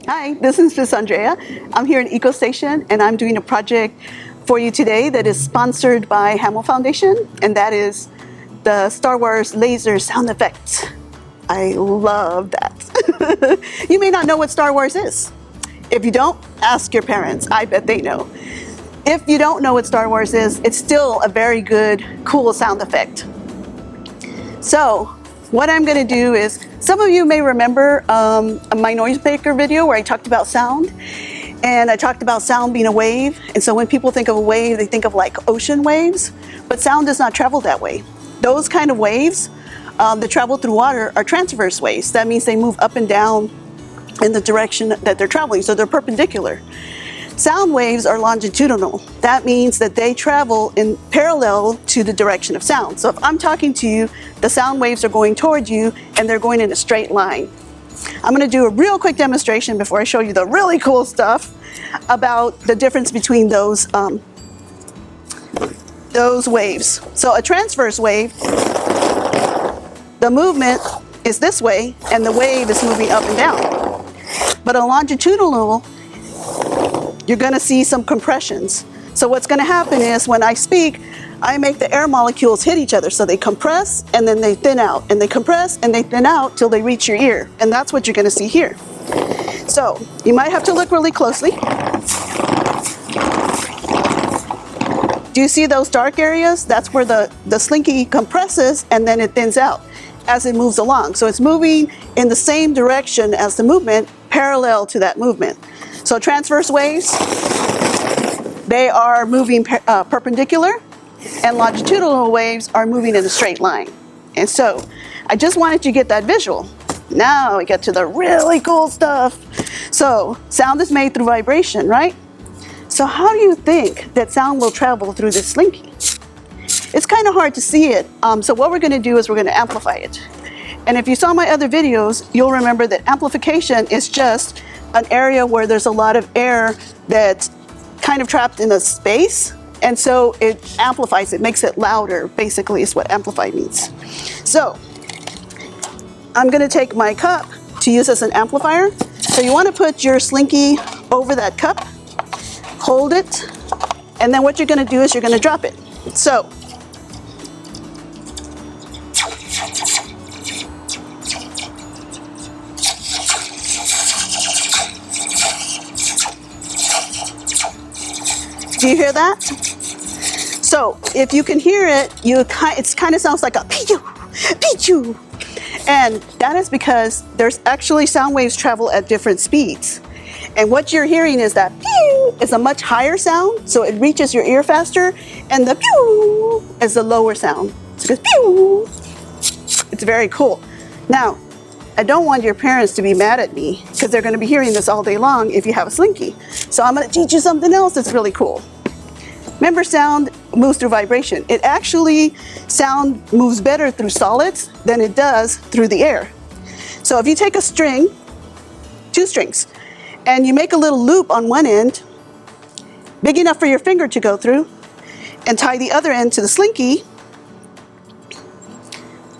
Hi, this is Miss Andrea. I'm here in EcoStation and I'm doing a project for you today that is sponsored by Hamill Foundation, and that is the Star Wars laser sound effects. I love that. You may not know what Star Wars is. If you don't, ask your parents. I bet they know. If you don't know what Star Wars is, it's still a very good, cool sound effect. So what I'm going to do is, some of you may remember my noisemaker video where I talked about sound, and I talked about sound being a wave. And so when people think of a wave, they think of like ocean waves, but sound does not travel that way. Those kind of waves that travel through water are transverse waves. That means they move up and down in the direction that they're traveling, so they're perpendicular. Sound waves are longitudinal. That means that they travel in parallel to the direction of sound. So if I'm talking to you, the sound waves are going toward you and they're going in a straight line. I'm going to do a real quick demonstration before I show you the really cool stuff about the difference between those waves. So a transverse wave, the movement is this way and the wave is moving up and down. But a longitudinal, you're going to see some compressions. So what's going to happen is when I speak, I make the air molecules hit each other. So they compress and then they thin out, and they compress and they thin out till they reach your ear. And that's what you're going to see here. So you might have to look really closely. Do you see those dark areas? That's where the slinky compresses and then it thins out as it moves along. So it's moving in the same direction as the movement, parallel to that movement. So transverse waves, they are moving perpendicular, and longitudinal waves are moving in a straight line. And so I just wanted you to get that visual. Now we get to the really cool stuff. So sound is made through vibration, right? So how do you think that sound will travel through this slinky? It's kind of hard to see it. So what we're going to do is we're going to amplify it. And if you saw my other videos, you'll remember that amplification is just an area where there's a lot of air that's kind of trapped in a space, and so it amplifies it, makes it louder, basically is what amplify means. So I'm going to take my cup to use as an amplifier. So you want to put your slinky over that cup, hold it, and then what you're going to do is you're going to drop it. So do you hear that? So if you can hear it, it kind of sounds like a pichu, pichu. And that is because there's actually sound waves travel at different speeds. And what you're hearing is that pew is a much higher sound, so it reaches your ear faster, and the pew is the lower sound. So it goes pew. It's very cool. Now, I don't want your parents to be mad at me because they're going to be hearing this all day long if you have a slinky. So I'm going to teach you something else that's really cool. Remember, sound moves through vibration. It actually, sound moves better through solids than it does through the air. So if you take a string, 2 strings, and you make a little loop on one end, big enough for your finger to go through, and tie the other end to the slinky,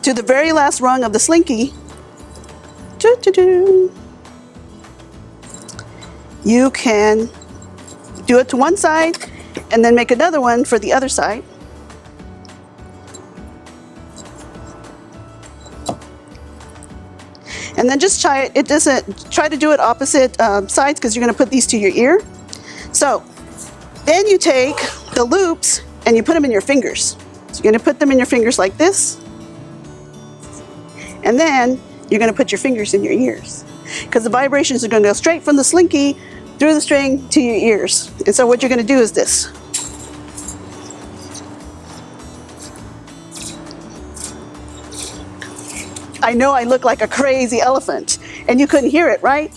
to the very last rung of the slinky, you can do it to one side and then make another one for the other side. And then just try to do it opposite sides, because you're going to put these to your ear. So then you take the loops and you put them in your fingers. So you're going to put them in your fingers like this. And then you're going to put your fingers in your ears, because the vibrations are going to go straight from the slinky through the string to your ears. And so what you're going to do is this. I know I look like a crazy elephant, and you couldn't hear it, right?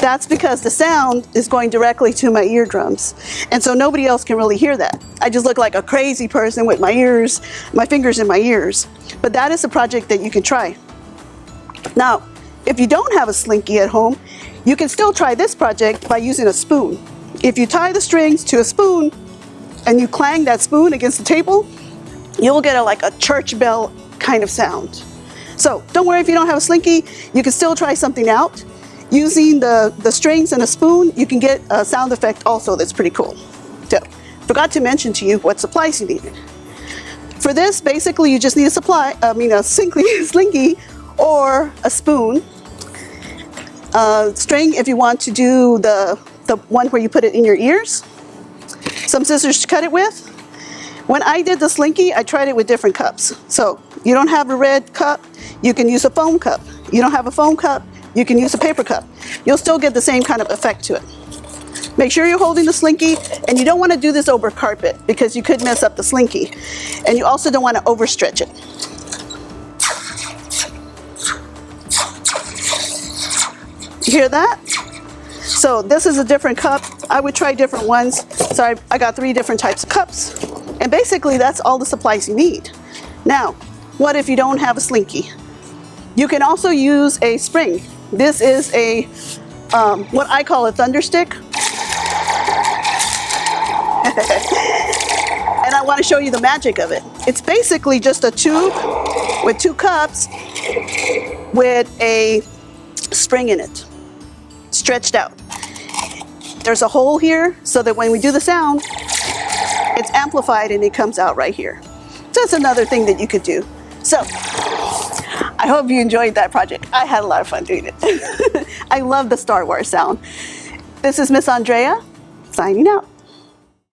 That's because the sound is going directly to my eardrums. And so nobody else can really hear that. I just look like a crazy person with my ears, my fingers in my ears. But that is a project that you can try. Now, if you don't have a slinky at home, you can still try this project by using a spoon. If you tie the strings to a spoon and you clang that spoon against the table, you'll get like a church bell kind of sound. So don't worry if you don't have a slinky, you can still try something out. Using the strings and a spoon, you can get a sound effect also that's pretty cool. So, forgot to mention to you what supplies you needed. For this, basically, you just need a slinky or a spoon. String if you want to do the one where you put it in your ears. Some scissors to cut it with. When I did the slinky, I tried it with different cups. So you don't have a red cup, you can use a foam cup. You don't have a foam cup, you can use a paper cup. You'll still get the same kind of effect to it. Make sure you're holding the slinky, and you don't want to do this over carpet because you could mess up the slinky. And you also don't want to overstretch it. You hear that? So this is a different cup. I would try different ones. So I got 3 different types of cups. And basically that's all the supplies you need. Now, what if you don't have a slinky? You can also use a spring. This is a, what I call a thunder stick. And I want to show you the magic of it. It's basically just a tube with 2 cups with a spring in it, stretched out. There's a hole here so that when we do the sound, it's amplified and it comes out right here. So that's another thing that you could do. So I hope you enjoyed that project. I had a lot of fun doing it. I love the Star Wars sound. This is Miss Andrea, signing out.